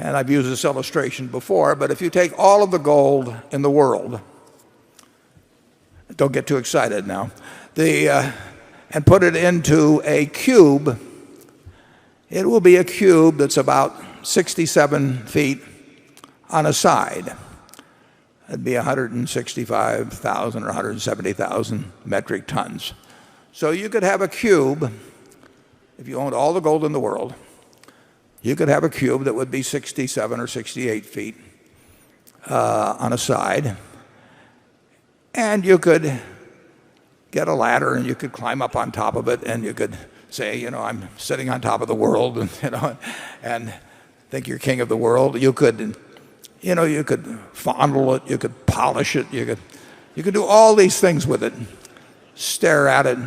And I've used this illustration before, but if you take all of the gold in the world, don't get too excited now, and put it into a cube, it will be a cube that's about 67 feet on a side. It'd be 165,000 or 170,000 metric tons. So you could have a cube, if you owned all the gold in the world, you could have a cube that would be 67 or 68 feet on a side. And you could get a ladder and you could climb up on top of it and you could say, I'm sitting on top of the world and think you're king of the world. You could fondle it, you could polish it, you could do all these things with it, stare at it.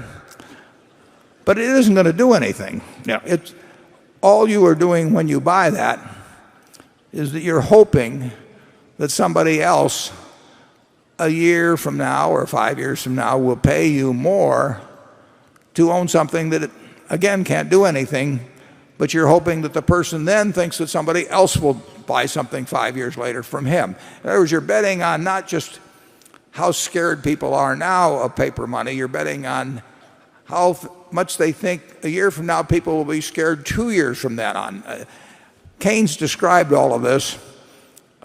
But it isn't going to do anything. It's all you are doing when you buy that is that you're hoping that somebody else a year from now or 5 years from now will pay you more to own something that it, again, can't do anything, but you're hoping that the person then thinks that somebody else will buy something 5 years later from him. In other words, you're betting on not just how scared people are now of paper money, you're betting on how much they think a year from now people will be scared 2 years from then on. Keynes described all of this.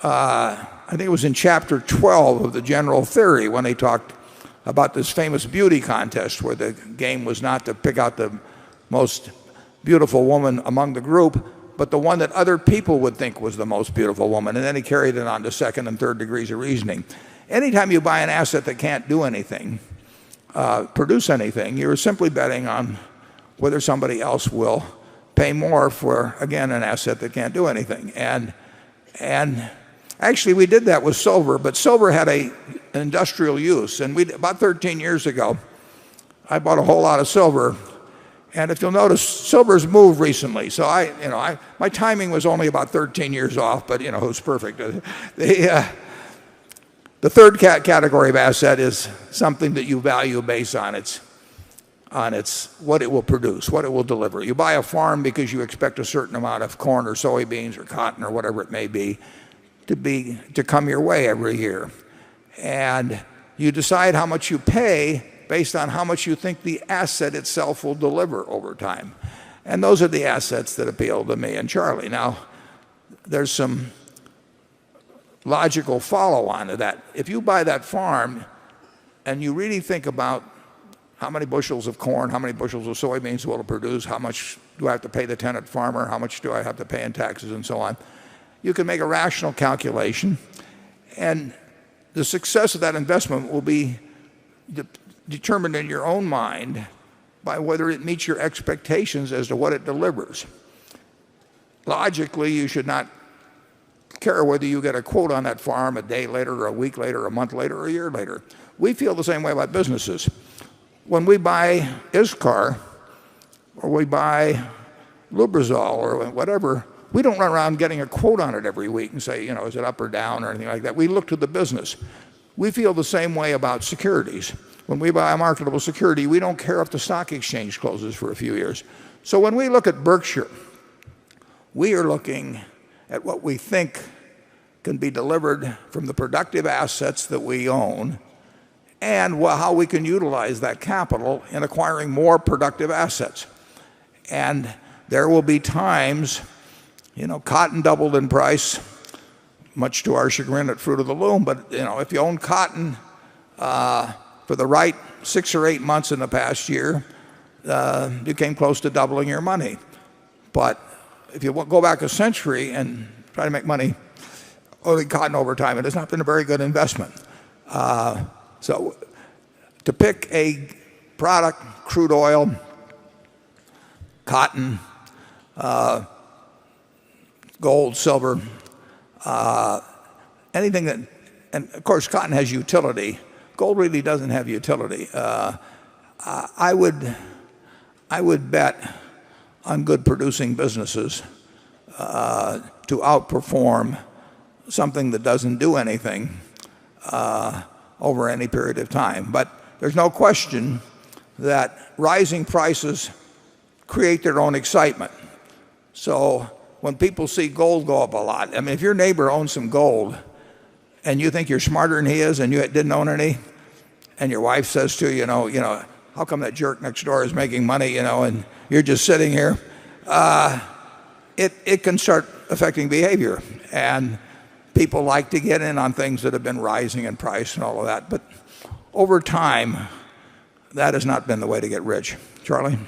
I think it was in chapter 12 of the General Theory when he talked about this famous beauty contest where the game was not to pick out the most beautiful woman among the group, but the one that other people would think was the most beautiful woman. And then he carried it on to second and third degrees of reasoning. Anytime you buy an asset that can't do anything, produce anything, you're simply betting on whether somebody else will pay more for, again, an asset that can't do anything. And actually, we did that with silver, but silver had an industrial use. And about 13 years ago, I bought a whole lot of silver. And if you'll notice, silver's moved recently. So my timing was only about 13 years off, but who's perfect? The third category of asset is something that you value based on its what it will produce, what it will deliver. You buy a farm because you expect a certain amount of corn or soybeans or cotton or whatever it may be to come your way every year. And you decide how much you pay based on how much you think the asset itself will deliver over time. And those are the assets that appeal to me and Charlie. Now, there's some logical follow-on to that. If you buy that farm and you really think about how many bushels of corn, how many bushels of soybeans will it produce, how much do I have to pay the tenant farmer, how much do I have to pay in taxes and so on, you can make a rational calculation. And the success of that investment will be determined in your own mind by whether it meets your expectations as to what it delivers. Logically, you should not care whether you get a quote on that farm a day later or a week later or a month later or a year later. We feel the same way about businesses. When we buy ISCAR or we buy Lubrizol or whatever, we don't run around getting a quote on it every week and say, is it up or down or anything like that. We look to the business. We feel the same way about securities. When we buy a marketable security, we don't care if the stock exchange closes for a few years. So when we look at Berkshire, we are looking at what we think can be delivered from the productive assets that we own and how we can utilize that capital in acquiring more productive assets. And there will be times, cotton doubled in price, much to our chagrin at Fruit of the Loom, but if you own cotton for the right 6 or 8 months in the past year, you came close to doubling your money. But if you go back a century and try to make money owning cotton over time, it has not been a very good investment. So to pick a product, crude oil, cotton, gold, silver, anything that, and of course cotton has utility. Gold really doesn't have utility. I would bet on good producing businesses to outperform something that doesn't do anything over any period of time. But there's no question that rising prices create their own excitement. So when people see gold go up a lot, I mean, if your neighbor owns some gold and you think you're smarter than he is and you didn't own any, and your wife says to you, how come that jerk next door is making money, and you're just sitting here, it can start affecting behavior. And people like to get in on things that have been rising in price and all of that. But over time, that has not been the way to get rich. Charlie?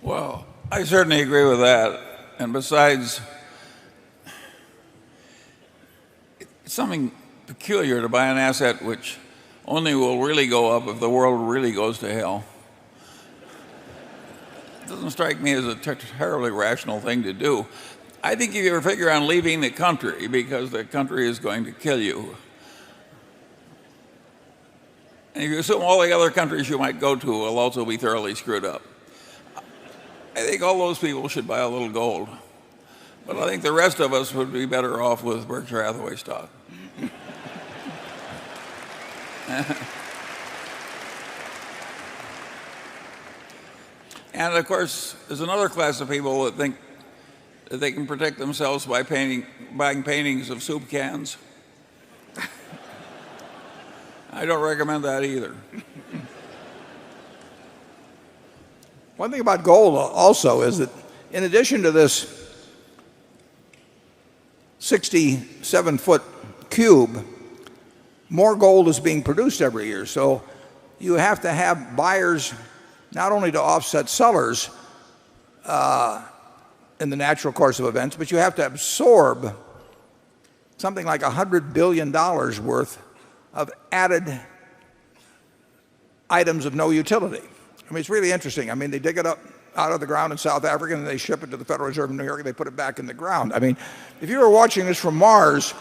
Well, I certainly agree with that. And besides, it's something peculiar to buy an asset which only will really go up if the world really goes to hell. It doesn't strike me as a terribly rational thing to do. I think if you ever figure on leaving the country because the country is going to kill you, and if you assume all the other countries you might go to will also be thoroughly screwed up, I think all those people should buy a little gold. But I think the rest of us would be better off with Berkshire Hathaway stock. And of course, there's another class of people that think that they can protect themselves by buying paintings of soup cans. I don't recommend that either. One thing about gold also is that in addition to this 67-foot cube, more gold is being produced every year. So you have to have buyers not only to offset sellers in the natural course of events, but you have to absorb something like $100 billion worth of added items of no utility. I mean, it's really interesting. I mean, they dig it up out of the ground in South Africa and they ship it to the Federal Reserve in New York and they put it back in the ground. I mean, if you were watching this from Mars,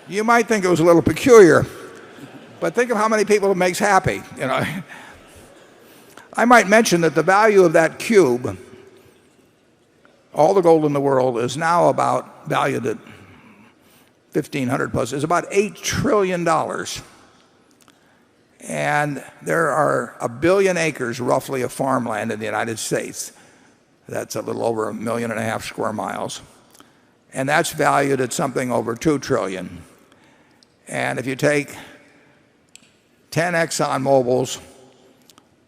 you might think it was a little peculiar, but think of how many people it makes happy. I might mention that the value of that cube, all the gold in the world, is now about valued at 1,500 plus, is about $8 trillion. And there are 1 billion acres roughly of farmland in the United States. That's a little over 1.5 million square miles. And that's valued at something over 2 trillion. And if you take 10 Exxon Mobils,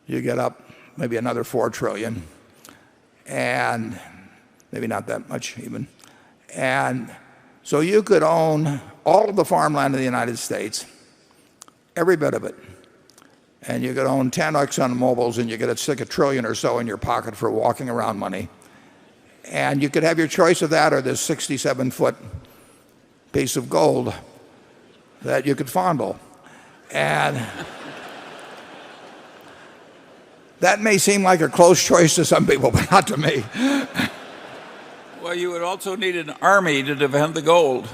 you get up maybe another 4 trillion. And maybe not that much even. And so you could own all of the farmland in the United States, every bit of it. And you could own 10 Exxon Mobils and you could stick $1 trillion or so in your pocket for walking around money. And you could have your choice of that or this 67-foot piece of gold that you could fondle. And that may seem like a close choice to some people, but not to me. Well, you would also need an army to defend the gold.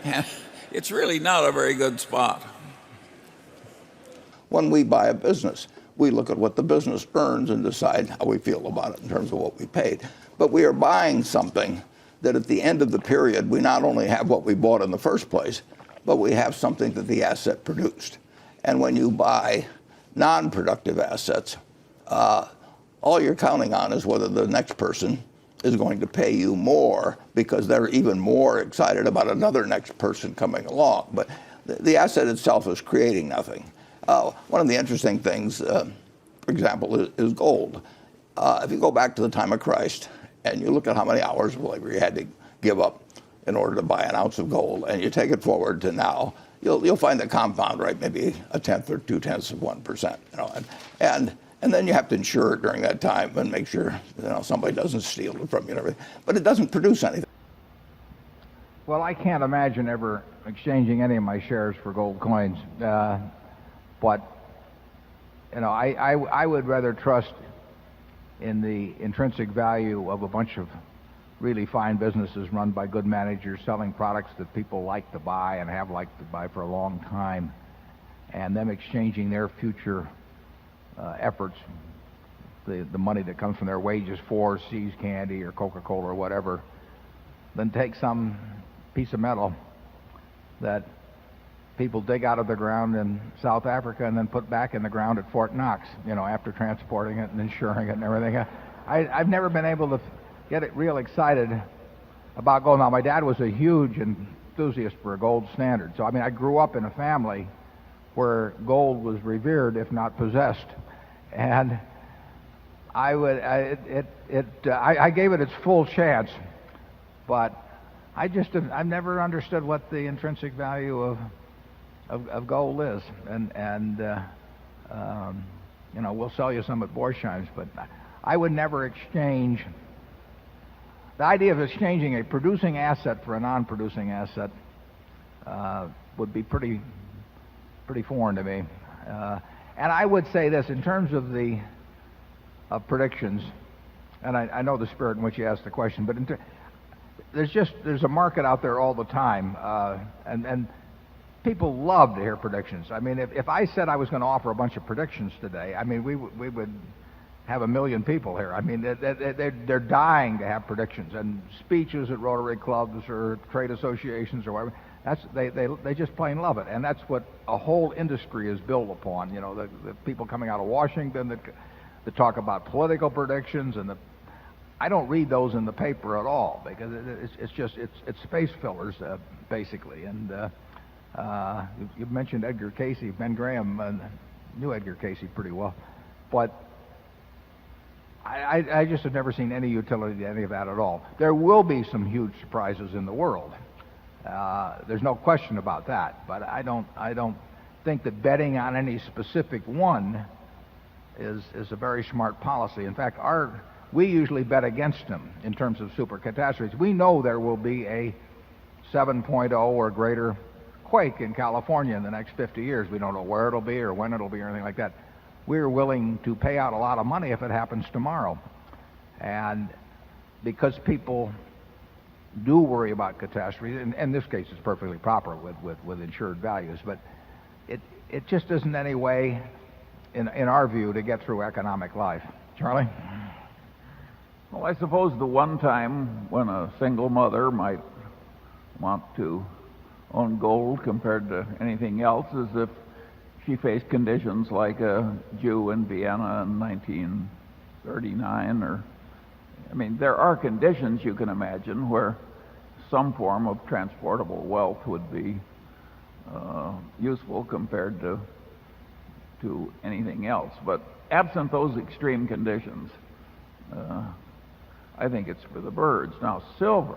And it's really not a very good spot. When we buy a business, we look at what the business earns and decide how we feel about it in terms of what we paid. But we are buying something that at the end of the period, we not only have what we bought in the first place, but we have something that the asset produced. And when you buy non-productive assets, all you're counting on is whether the next person is going to pay you more because they're even more excited about another next person coming along. But the asset itself is creating nothing. One of the interesting things, for example, is gold. If you go back to the time of Christ and you look at how many hours of labor you had to give up in order to buy an ounce of gold, and you take it forward to now, you'll find the compound rate maybe 1/10 or 2/10 of 1%. And then you have to insure it during that time and make sure somebody doesn't steal it from you and everything. But it doesn't produce anything. Well, I can't imagine ever exchanging any of my shares for gold coins. But I would rather trust in the intrinsic value of a bunch of really fine businesses run by good managers selling products that people like to buy and have liked to buy for a long time, and them exchanging their future efforts, the money that comes from their wages for See's Candy or Coca-Cola or whatever, than take some piece of metal that people dig out of the ground in South Africa and then put back in the ground at Fort Knox, after transporting it and insuring it and everything. I've never been able to get it real excited about gold. Now, my dad was a huge enthusiast for a gold standard. So, I mean, I grew up in a family where gold was revered, if not possessed. And I gave it its full chance, but I've never understood what the intrinsic value of gold is. And you know, we'll sell you some at Borsheims, but I would never exchange. The idea of exchanging a producing asset for a non-producing asset would be pretty foreign to me. And I would say this in terms of the predictions, and I know the spirit in which you asked the question, but there's a market out there all the time, and people love to hear predictions. I mean, if I said I was going to offer a bunch of predictions today, I mean, we would have 1 million people here. I mean, they're dying to have predictions, and speeches at Rotary clubs or trade associations or whatever. They just plain love it, and that's what a whole industry is built upon. You know, the people coming out of Washington that talk about political predictions, and I don't read those in the paper at all because it's space fillers basically. And you mentioned Edgar Casey. Ben Graham knew Edgar Casey pretty well, but I just have never seen any utility to any of that at all. There will be some huge surprises in the world. There's no question about that. But I don't think that betting on any specific one is a very smart policy. In fact, we usually bet against them in terms of super catastrophes. We know there will be a 7.0 or greater quake in California in the next 50 years. We don't know where it'll be or when it'll be or anything like that. We're willing to pay out a lot of money if it happens tomorrow. And because people do worry about catastrophes, and in this case it's perfectly proper with insured values, but it just isn't any way, in our view, to get through economic life. Charlie? Well, I suppose the one time when a single mother might want to own gold compared to anything else is if she faced conditions like a Jew in Vienna in 1939, or, I mean, there are conditions you can imagine where some form of transportable wealth would be useful compared to anything else. But absent those extreme conditions, I think it's for the birds. Now, silver.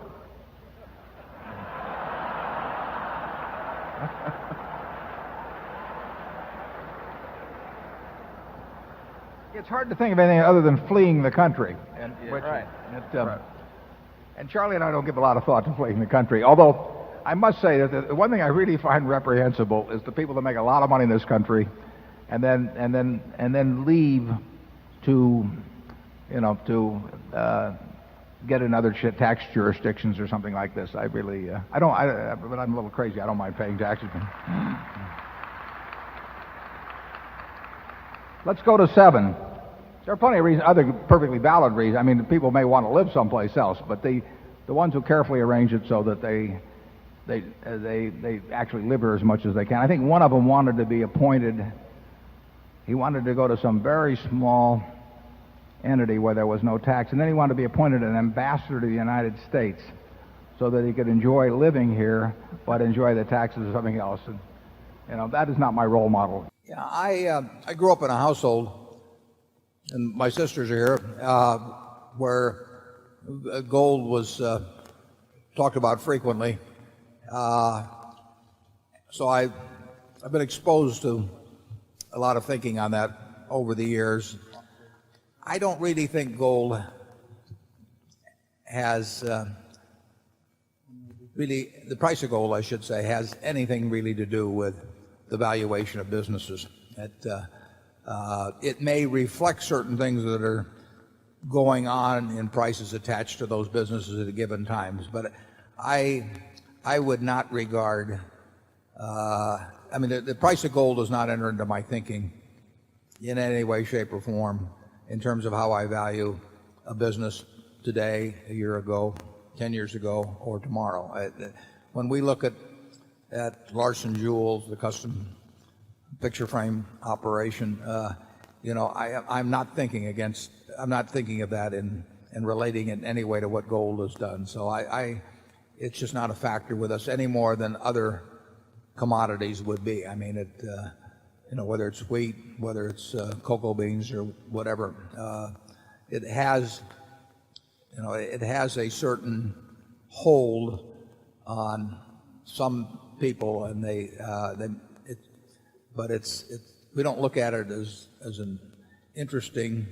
It's hard to think of anything other than fleeing the country. And, Right. And Charlie and I don't give a lot of thought to fleeing the country. Although I must say that the one thing I really find reprehensible is the people that make a lot of money in this country and then leave to, you know, to get in other tax jurisdictions or something like this. I really, but I'm a little crazy. I don't mind paying taxes. Let's go to 7. There are plenty of reasons, other perfectly valid reasons. I mean, people may want to live someplace else, but the ones who carefully arrange it so that they actually live here as much as they can. I think one of them wanted to be appointed. He wanted to go to some very small entity where there was no tax, and then he wanted to be appointed an ambassador to the United States so that he could enjoy living here but enjoy the taxes of something else. And, you know, that is not my role model. Yeah, I grew up in a household, and my sisters are here, where gold was talked about frequently. So I've been exposed to a lot of thinking on that over the years. I don't really think gold has really, the price of gold, I should say, has anything really to do with the valuation of businesses. It may reflect certain things that are going on in prices attached to those businesses at a given times, but I would not regard, I mean, the price of gold does not enter into my thinking in any way, shape, or form in terms of how I value a business today, a year ago, 10 years ago, or tomorrow. When we look at Larson Jewels, the custom picture frame operation, I'm not thinking of that in relating it in any way to what gold has done. So it's just not a factor with us any more than other commodities would be. I mean, whether it's wheat, whether it's cocoa beans or whatever, it has a certain hold on some people, and we don't look at it as an interesting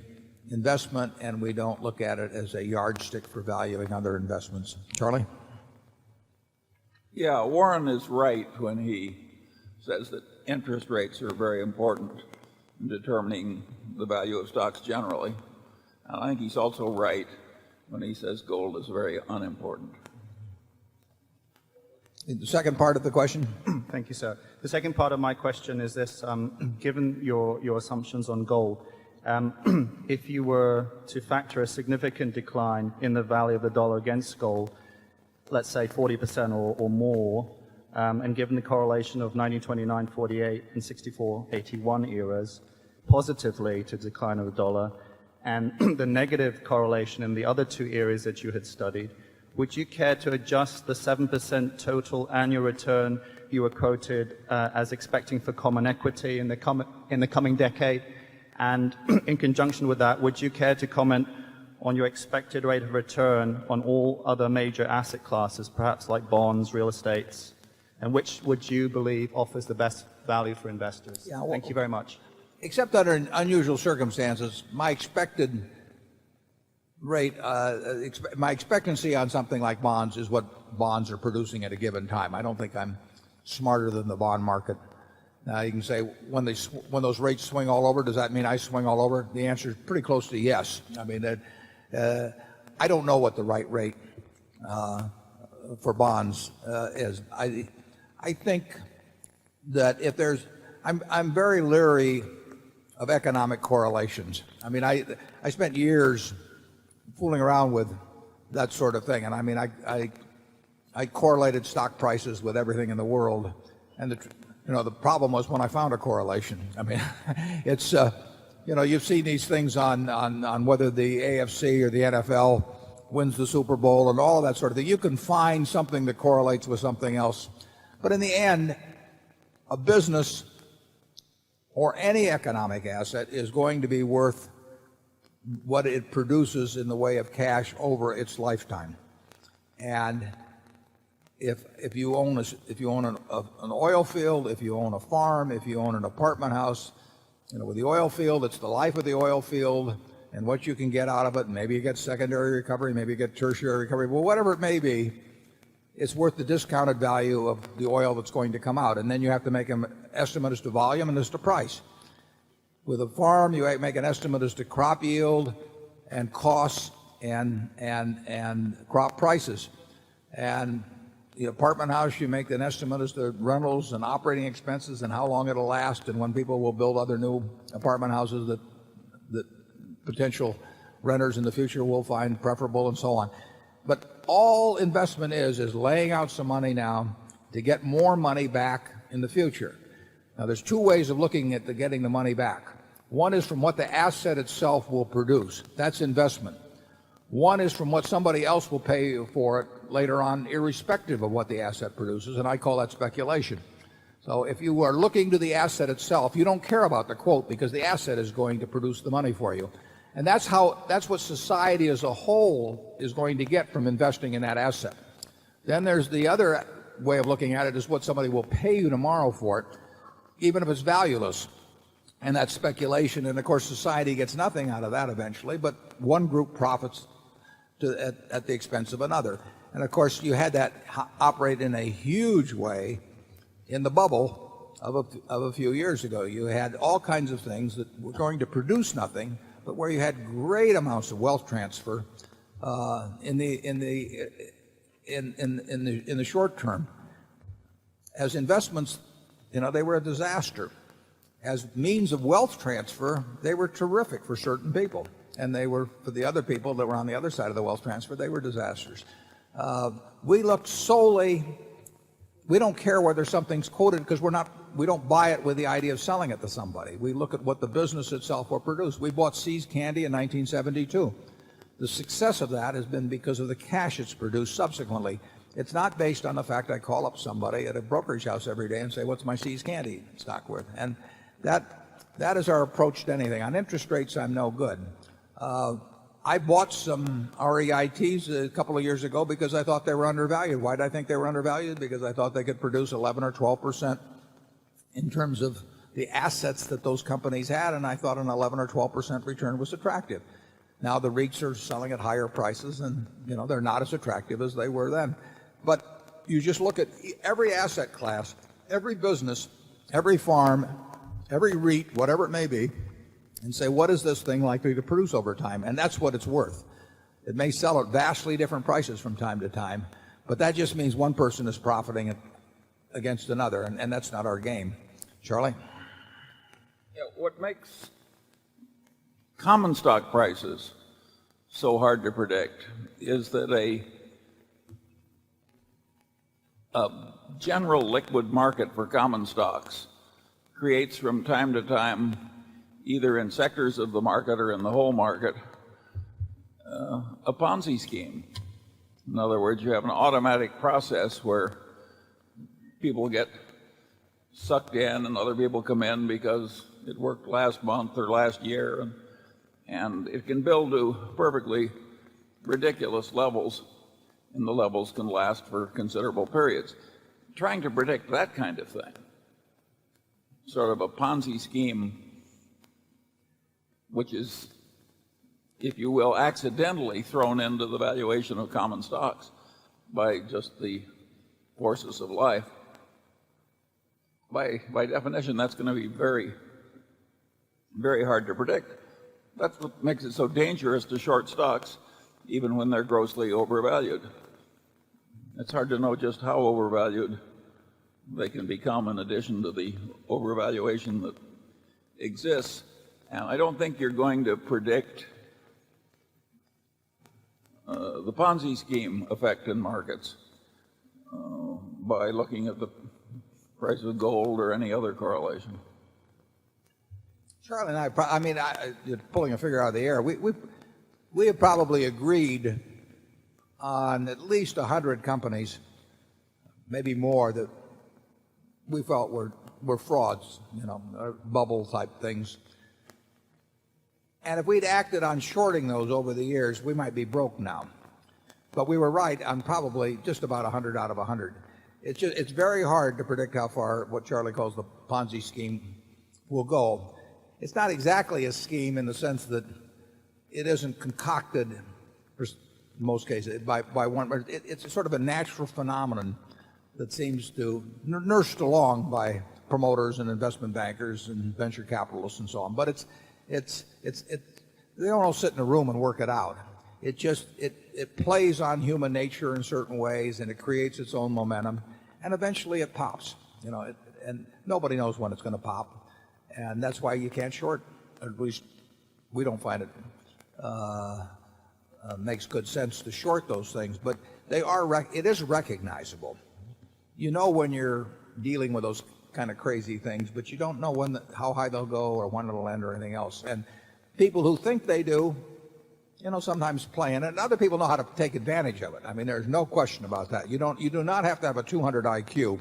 investment, and we don't look at it as a yardstick for valuing other investments. Charlie? Yeah, Warren is right when he says that interest rates are very important in determining the value of stocks generally. And I think he's also right when he says gold is very unimportant. The second part of the question? Thank you, sir. The second part of my question is this. Given your assumptions on gold, if you were to factor a significant decline in the value of the dollar against gold, let's say 40% or more, and given the correlation of 1929-48 and 64-81 eras positively to decline of the dollar, and the negative correlation in the other two areas that you had studied, would you care to adjust the 7% total annual return you were quoted as expecting for common equity in the coming decade? And in conjunction with that, would you care to comment on your expected rate of return on all other major asset classes, perhaps like bonds, real estates, and which would you believe offers the best value for investors? Yeah, well, thank you very much. Except under unusual circumstances, my expected rate, my expectancy on something like bonds is what bonds are producing at a given time. I don't think I'm smarter than the bond market. Now you can say when those rates swing all over, does that mean I swing all over? The answer is pretty close to yes. I mean, I don't know what the right rate for bonds is. I think that if there's, I'm very leery of economic correlations. I mean, I spent years fooling around with that sort of thing, and I mean, I correlated stock prices with everything in the world, and the problem was when I found a correlation. I mean, it's you've seen these things on whether the AFC or the NFL wins the Super Bowl and all of that sort of thing. You can find something that correlates with something else, but in the end, a business or any economic asset is going to be worth what it produces in the way of cash over its lifetime. And if you own an oil field, if you own a farm, if you own an apartment house, with the oil field, it's the life of the oil field and what you can get out of it. Maybe you get secondary recovery, maybe you get tertiary recovery. Well, whatever it may be, it's worth the discounted value of the oil that's going to come out. And then you have to make an estimate as to volume and as to price. With a farm, you make an estimate as to crop yield and costs and crop prices. And the apartment house, you make an estimate as to rentals and operating expenses and how long it'll last and when people will build other new apartment houses that potential renters in the future will find preferable and so on. But all investment is laying out some money now to get more money back in the future. Now, there's two ways of looking at getting the money back. One is from what the asset itself will produce. That's investment. One is from what somebody else will pay you for it later on, irrespective of what the asset produces, and I call that speculation. So if you are looking to the asset itself, you don't care about the quote because the asset is going to produce the money for you. And that's what society as a whole is going to get from investing in that asset. Then there's the other way of looking at it is what somebody will pay you tomorrow for it, even if it's valueless. And that's speculation. And of course, society gets nothing out of that eventually, but one group profits at the expense of another. And of course, you had that operate in a huge way in the bubble of a few years ago. You had all kinds of things that were going to produce nothing, but where you had great amounts of wealth transfer in the short term. As investments, they were a disaster. As means of wealth transfer, they were terrific for certain people, and they were for the other people that were on the other side of the wealth transfer. They were disasters. We looked solely. We don't care whether something's quoted because we're not don't buy it with the idea of selling it to somebody. We look at what the business itself will produce. We bought See's Candy in 1972. The success of that has been because of the cash it's produced subsequently. It's not based on the fact I call up somebody at a brokerage house every day and say, what's my See's Candy stock worth? And that is our approach to anything. On interest rates, I'm no good. I bought some REITs a couple of years ago because I thought they were undervalued. Why did I think they were undervalued? Because I thought they could produce 11 or 12% in terms of the assets that those companies had, and I thought an 11 or 12% return was attractive. Now the REITs are selling at higher prices, and they're not as attractive as they were then. But you just look at every asset class, every business, every farm, every REIT, whatever it may be, and say, what is this thing likely to produce over time? And that's what it's worth. It may sell at vastly different prices from time to time, but that just means one person is profiting against another, and that's not our game. Charlie? Yeah, what makes common stock prices so hard to predict is that a general liquid market for common stocks creates from time to time, either in sectors of the market or in the whole market, a Ponzi scheme. In other words, you have an automatic process where people get sucked in and other people come in because it worked last month or last year, and it can build to perfectly ridiculous levels, and the levels can last for considerable periods. Trying to predict that kind of thing, sort of a Ponzi scheme, which is, if you will, accidentally thrown into the valuation of common stocks by just the forces of life, by definition, that's going to be very, very hard to predict. That's what makes it so dangerous to short stocks, even when they're grossly overvalued. It's hard to know just how overvalued they can become in addition to the overvaluation that exists. And I don't think you're going to predict the Ponzi scheme effect in markets by looking at the price of gold or any other correlation. Charlie and you're pulling a figure out of the air. We have probably agreed on at least 100 companies, maybe more, that we felt were frauds, bubble type things. And if we'd acted on shorting those over the years, we might be broke now. But we were right on probably just about 100 out of 100. It's very hard to predict how far what Charlie calls the Ponzi scheme will go. It's not exactly a scheme in the sense that it isn't concocted, in most cases, by one. It's sort of a natural phenomenon that seems to nursed along by promoters and investment bankers and venture capitalists and so on. But they don't all sit in a room and work it out. It plays on human nature in certain ways, and it creates its own momentum, and eventually it pops. And nobody knows when it's going to pop, and that's why you can't short. At least we don't find it makes good sense to short those things. But it is recognizable. When you're dealing with those kind of crazy things, but you don't know how high they'll go or when it'll end or anything else. And people who think they do, sometimes play in it. And other people know how to take advantage of it. I mean, there's no question about that. You do not have to have a 200 IQ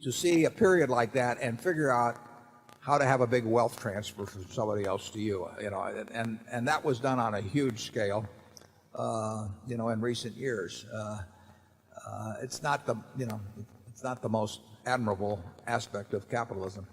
to see a period like that and figure out how to have a big wealth transfer from somebody else to you. And that was done on a huge scale, in recent years. It's not the most admirable aspect of capitalism.